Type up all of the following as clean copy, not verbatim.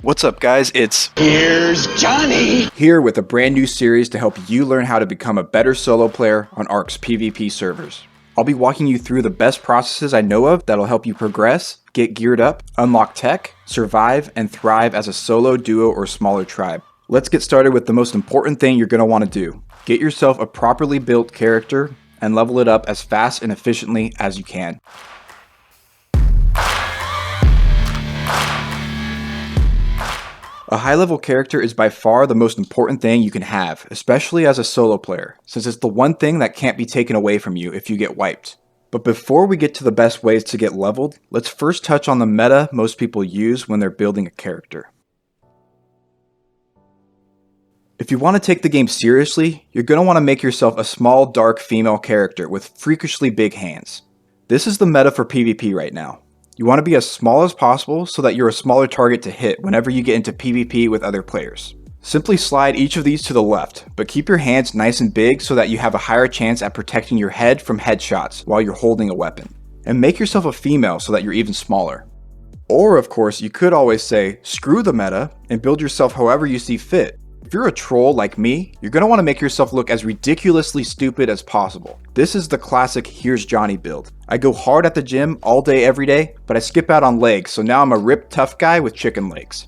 What's up, guys? It's Here's Johnny! Here with a brand new series to help you learn how to become a better solo player on ARK's PvP servers. I'll be walking you through the best processes I know of that'll help you progress, get geared up, unlock tech, survive, and thrive as a solo, duo, or smaller tribe. Let's get started with the most important thing you're going to want to do. Get yourself a properly built character and level it up as fast and efficiently as you can. A high-level character is by far the most important thing you can have, especially as a solo player, since it's the one thing that can't be taken away from you if you get wiped. But before we get to the best ways to get leveled, let's first touch on the meta most people use when they're building a character. If you want to take the game seriously, you're going to want to make yourself a small, dark female character with freakishly big hands. This is the meta for PvP right now. You want to be as small as possible so that you're a smaller target to hit whenever you get into PvP with other players. Simply slide each of these to the left, but keep your hands nice and big so that you have a higher chance at protecting your head from headshots while you're holding a weapon. And make yourself a female so that you're even smaller. Or of course, you could always say, screw the meta and build yourself however you see fit. If you're a troll like me, you're going to want to make yourself look as ridiculously stupid as possible. This is the classic Here's Johnny build. I go hard at the gym all day every day, but I skip out on legs, so now I'm a ripped tough guy with chicken legs.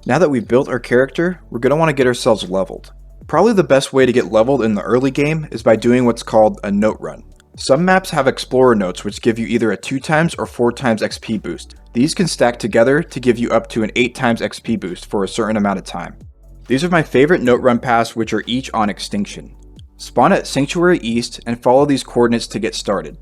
Now that we've built our character, we're going to want to get ourselves leveled. Probably the best way to get leveled in the early game is by doing what's called a note run. Some maps have explorer notes which give you either a 2x or 4x XP boost. These can stack together to give you up to an 8x XP boost for a certain amount of time. These are my favorite note run paths, which are each on extinction. Spawn at Sanctuary East and follow these coordinates to get started.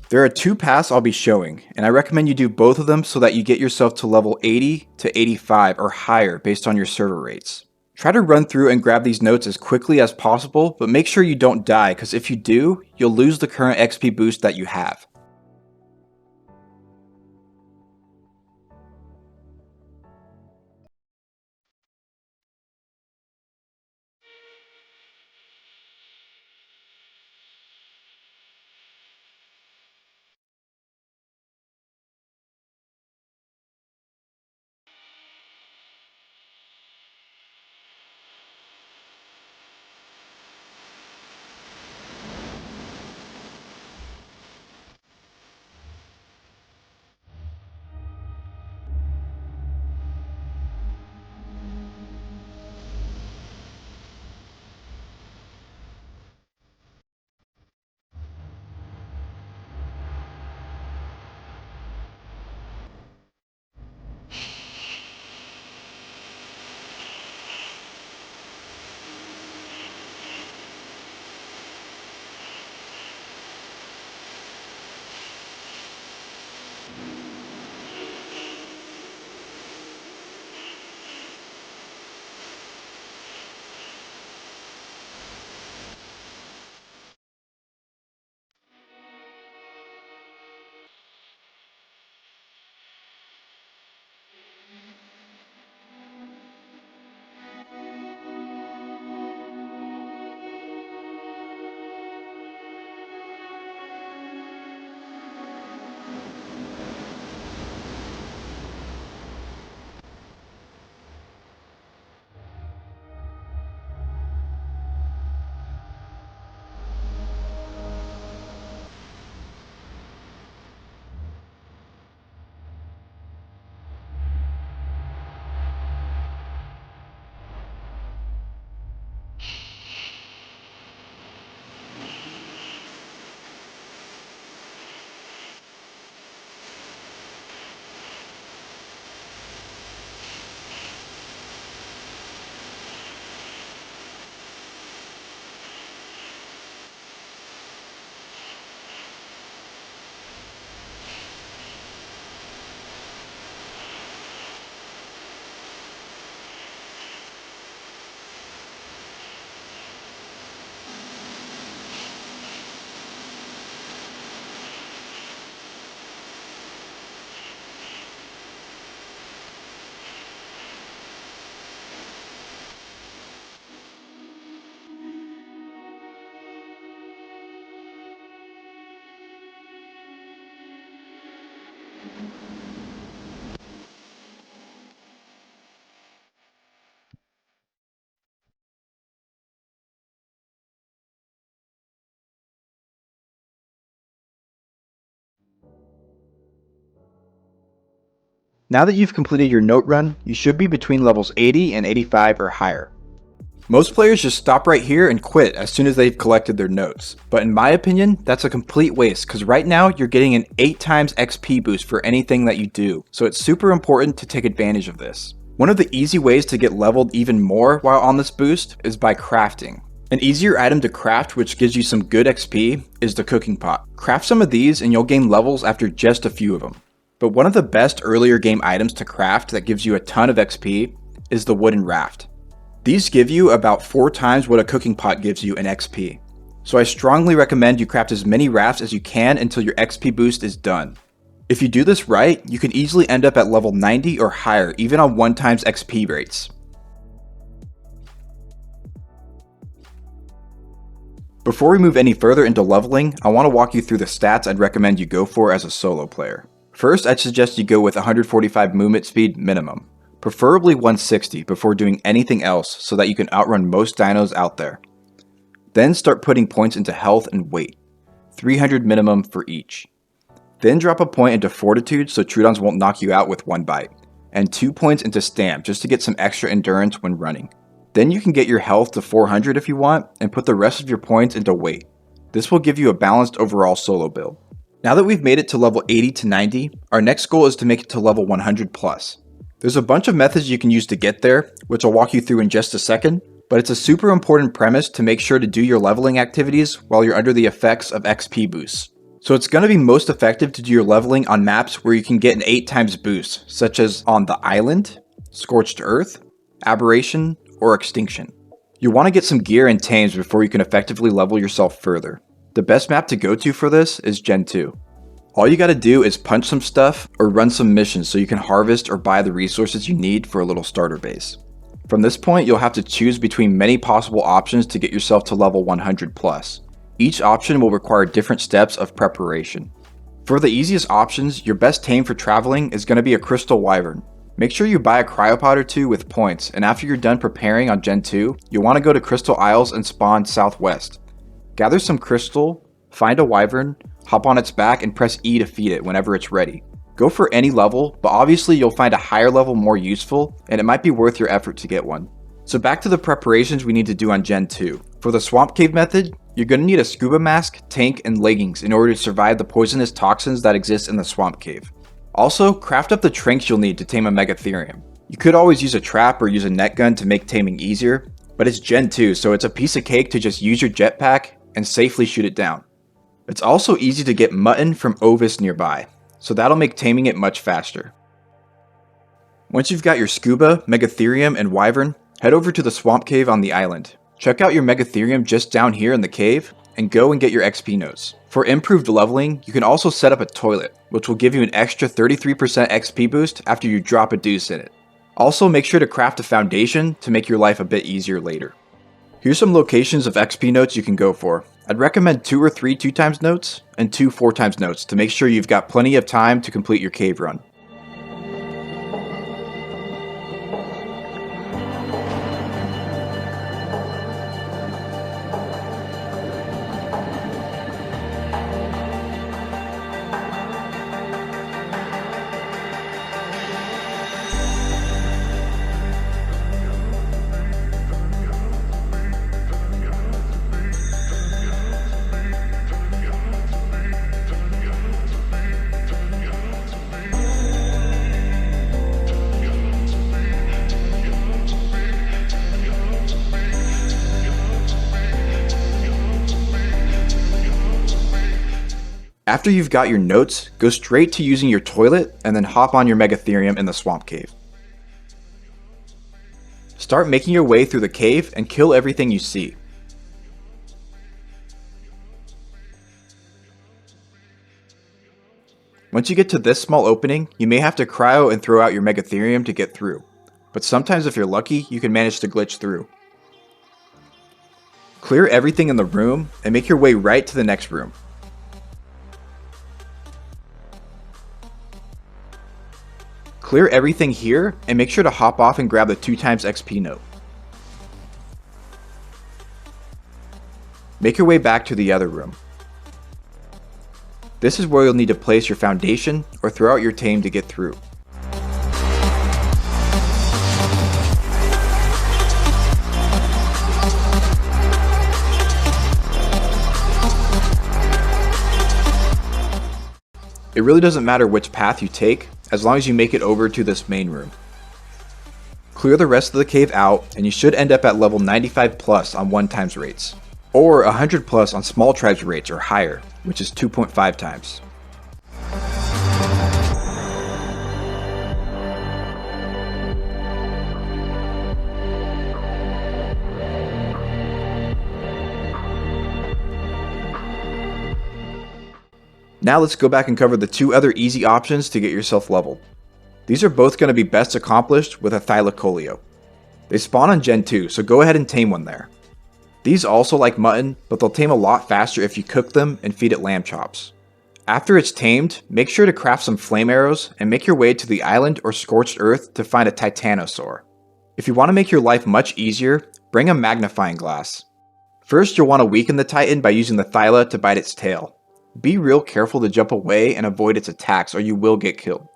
There are two paths I'll be showing, and I recommend you do both of them so that you get yourself to level 80 to 85 or higher based on your server rates. Try to run through and grab these notes as quickly as possible, but make sure you don't die, because if you do, you'll lose the current XP boost that you have. Now that you've completed your note run, you should be between levels 80 and 85 or higher. Most players just stop right here and quit as soon as they've collected their notes, but in my opinion, that's a complete waste because right now you're getting an 8 times XP boost for anything that you do, so it's super important to take advantage of this. One of the easy ways to get leveled even more while on this boost is by crafting. An easier item to craft which gives you some good XP is the cooking pot. Craft some of these and you'll gain levels after just a few of them. But one of the best earlier game items to craft that gives you a ton of XP is the wooden raft. These give you about 4 times what a cooking pot gives you in XP. So I strongly recommend you craft as many rafts as you can until your XP boost is done. If you do this right, you can easily end up at level 90 or higher even on 1 times XP rates. Before we move any further into leveling, I want to walk you through the stats I'd recommend you go for as a solo player. First, I'd suggest you go with 145 movement speed minimum, preferably 160 before doing anything else so that you can outrun most dinos out there. Then start putting points into health and weight, 300 minimum for each. Then drop a point into fortitude so Troodons won't knock you out with 1 bite, and 2 points into stamp just to get some extra endurance when running. Then you can get your health to 400 if you want, and put the rest of your points into weight. This will give you a balanced overall solo build. Now that we've made it to level 80 to 90, our next goal is to make it to level 100 plus. There's a bunch of methods you can use to get there, which I'll walk you through in just a second, but it's a super important premise to make sure to do your leveling activities while you're under the effects of XP boosts. So it's going to be most effective to do your leveling on maps where you can get an 8 times boost, such as on the Island, Scorched Earth, Aberration, or Extinction. You'll want to get some gear and tames before you can effectively level yourself further. The best map to go to for this is Gen 2. All you gotta do is punch some stuff or run some missions so you can harvest or buy the resources you need for a little starter base. From this point, you'll have to choose between many possible options to get yourself to level 100 plus. Each option will require different steps of preparation. For the easiest options, your best tame for traveling is going to be a crystal wyvern. Make sure you buy a cryopod or 2 with points, and after you're done preparing on Gen 2, you'll want to go to Crystal Isles and spawn southwest. Gather some crystal, find a wyvern, hop on its back and press E to feed it whenever it's ready. Go for any level, but obviously you'll find a higher level more useful, and it might be worth your effort to get one. So back to the preparations we need to do on Gen 2. For the swamp cave method, you're going to need a scuba mask, tank, and leggings in order to survive the poisonous toxins that exist in the swamp cave. Also, craft up the trinks you'll need to tame a Megatherium. You could always use a trap or use a net gun to make taming easier, but it's Gen 2, so it's a piece of cake to just use your jetpack and safely shoot it down. It's also easy to get mutton from Ovis nearby, so that'll make taming it much faster. Once you've got your scuba, Megatherium, and wyvern, head over to the swamp cave on the island. Check out your Megatherium just down here in the cave, and go and get your XP notes. For improved leveling, you can also set up a toilet, which will give you an extra 33% XP boost after you drop a deuce in it. Also, make sure to craft a foundation to make your life a bit easier later. Here's some locations of XP notes you can go for. I'd recommend 2 or 3 2x notes, and 2 4x notes to make sure you've got plenty of time to complete your cave run. After you've got your notes, go straight to using your toilet and then hop on your Megatherium in the swamp cave. Start making your way through the cave and kill everything you see. Once you get to this small opening, you may have to cryo and throw out your Megatherium to get through, but sometimes if you're lucky, you can manage to glitch through. Clear everything in the room and make your way right to the next room. Clear everything here and make sure to hop off and grab the 2x XP note. Make your way back to the other room. This is where you'll need to place your foundation or throw out your tame to get through. It really doesn't matter which path you take, as long as you make it over to this main room. Clear the rest of the cave out, and you should end up at level 95 plus on 1x rates, or 100 plus on small tribes rates or higher, which is 2.5 times. Now let's go back and cover the two other easy options to get yourself leveled. These are both going to be best accomplished with a Thylacoleo. They spawn on Gen 2, so go ahead and tame one there. These also like mutton, but they'll tame a lot faster if you cook them and feed it lamb chops. After it's tamed, make sure to craft some flame arrows and make your way to the island or scorched earth to find a Titanosaur. If you want to make your life much easier, bring a magnifying glass. First, you'll want to weaken the Titan by using the Thyla to bite its tail. Be real careful to jump away and avoid its attacks or you will get killed.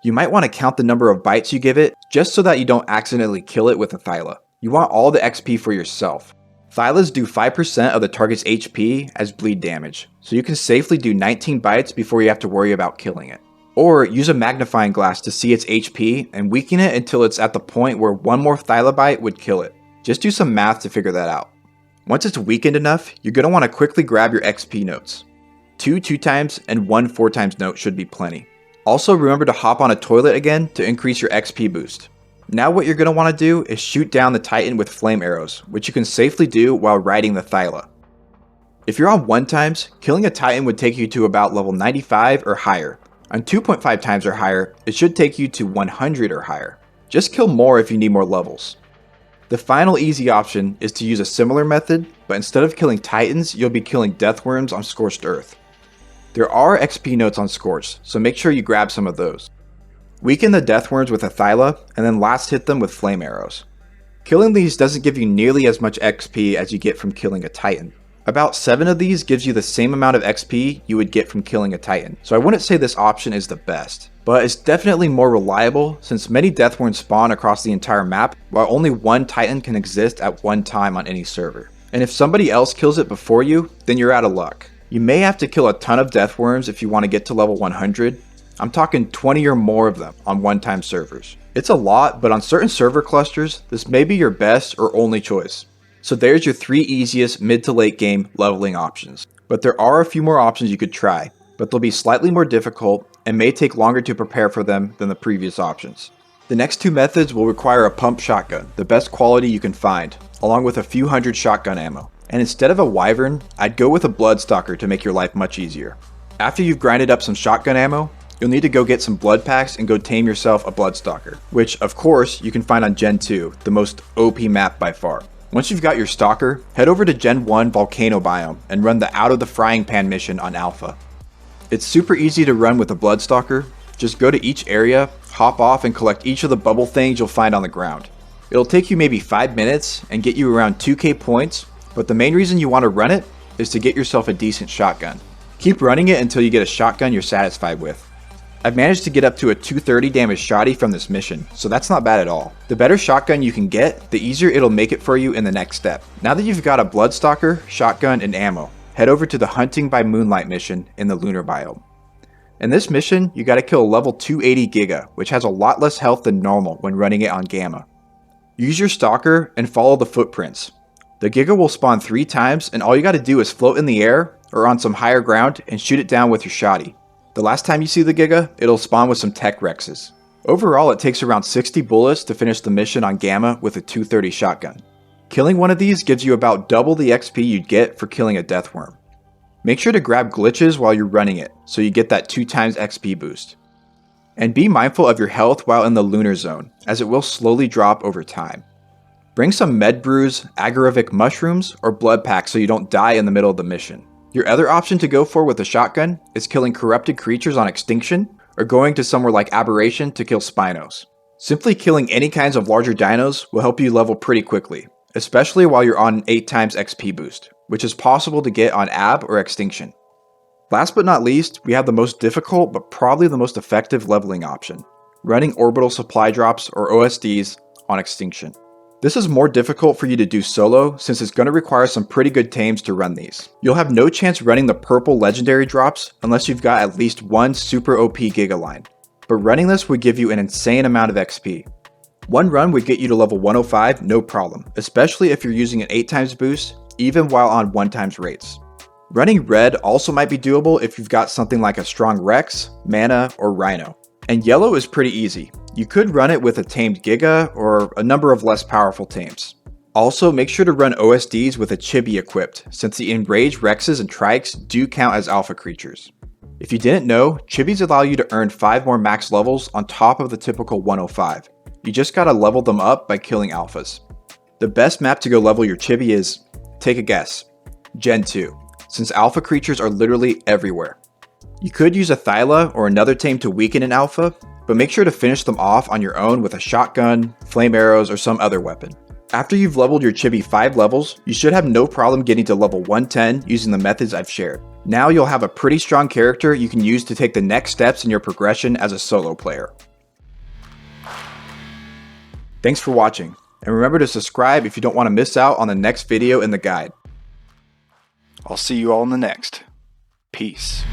You might want to count the number of bites you give it, just so that you don't accidentally kill it with a Thyla. You want all the XP for yourself. Thylas do 5% of the target's HP as bleed damage, so you can safely do 19 bites before you have to worry about killing it. Or use a magnifying glass to see its HP and weaken it until it's at the point where one more Thyla bite would kill it. Just do some math to figure that out. Once it's weakened enough, you're going to want to quickly grab your XP notes. 2 2x and 1 4x note should be plenty. Also remember to hop on a toilet again to increase your XP boost. Now what you're going to want to do is shoot down the Titan with flame arrows, which you can safely do while riding the Thyla. If you're on 1x, killing a Titan would take you to about level 95 or higher. On 2.5x or higher, it should take you to 100 or higher. Just kill more if you need more levels. The final easy option is to use a similar method, but instead of killing Titans, you'll be killing Deathworms on Scorched Earth. There are XP notes on Scorched, so make sure you grab some of those. Weaken the Deathworms with a Thyla, and then last hit them with flame arrows. Killing these doesn't give you nearly as much XP as you get from killing a Titan. About 7 of these gives you the same amount of XP you would get from killing a Titan, so I wouldn't say this option is the best. But it's definitely more reliable since many Deathworms spawn across the entire map, while only one Titan can exist at one time on any server. And if somebody else kills it before you, then you're out of luck. You may have to kill a ton of Deathworms if you want to get to level 100. I'm talking 20 or more of them on one-time servers. It's a lot, but on certain server clusters, this may be your best or only choice. So there's your 3 easiest mid to late game leveling options. But there are a few more options you could try, but they'll be slightly more difficult and may take longer to prepare for them than the previous options. The next 2 methods will require a pump shotgun, the best quality you can find, along with a few hundred shotgun ammo. And instead of a wyvern, I'd go with a bloodstalker to make your life much easier. After you've grinded up some shotgun ammo, you'll need to go get some blood packs and go tame yourself a bloodstalker, which of course you can find on Gen 2, the most OP map by far. Once you've got your stalker, head over to Gen 1 Volcano Biome and run the Out of the Frying Pan mission on Alpha. It's super easy to run with a bloodstalker. Just go to each area, hop off and collect each of the bubble things you'll find on the ground. It'll take you maybe 5 minutes and get you around 2k points, but the main reason you want to run it is to get yourself a decent shotgun. Keep running it until you get a shotgun you're satisfied with. I've managed to get up to a 230 damage shotty from this mission, so that's not bad at all. The better shotgun you can get, the easier it'll make it for you in the next step. Now that you've got a bloodstalker, shotgun, and ammo, head over to the Hunting by Moonlight mission in the Lunar Biome. In this mission, you gotta kill a level 280 Giga, which has a lot less health than normal when running it on Gamma. Use your stalker and follow the footprints. The Giga will spawn 3 times and all you gotta do is float in the air or on some higher ground and shoot it down with your shotty. The last time you see the Giga, it'll spawn with some Tech Rexes. Overall, it takes around 60 bullets to finish the mission on Gamma with a 230 shotgun. Killing one of these gives you about double the XP you'd get for killing a Deathworm. Make sure to grab glitches while you're running it, so you get that 2 times XP boost. And be mindful of your health while in the lunar zone, as it will slowly drop over time. Bring some med brews, agarific mushrooms, or blood packs so you don't die in the middle of the mission. Your other option to go for with a shotgun is killing corrupted creatures on Extinction, or going to somewhere like Aberration to kill Spinos. Simply killing any kinds of larger dinos will help you level pretty quickly, especially while you're on an 8 times XP boost, which is possible to get on Ab or Extinction. Last but not least, we have the most difficult but probably the most effective leveling option, running orbital supply drops or OSDs on Extinction. This is more difficult for you to do solo since it's going to require some pretty good tames to run these. You'll have no chance running the purple legendary drops unless you've got at least one super OP Giga line, but running this would give you an insane amount of XP. One run would get you to level 105 no problem, especially if you're using an 8 times boost, even while on 1 times rates. Running red also might be doable if you've got something like a strong Rex, Mana, or Rhino. And yellow is pretty easy. You could run it with a tamed Giga or a number of less powerful tames. Also, make sure to run OSDs with a Chibi equipped, since the enraged Rexes and Trikes do count as alpha creatures. If you didn't know, Chibis allow you to earn 5 more max levels on top of the typical 105. You just gotta level them up by killing alphas. The best map to go level your Chibi is, take a guess, Gen 2, since alpha creatures are literally everywhere. You could use a Thyla or another tame to weaken an alpha, but make sure to finish them off on your own with a shotgun, flame arrows, or some other weapon. After you've leveled your Chibi 5 levels, you should have no problem getting to level 110 using the methods I've shared. Now you'll have a pretty strong character you can use to take the next steps in your progression as a solo player. Thanks for watching, and remember to subscribe if you don't want to miss out on the next video in the guide. I'll see you all in the next. Peace.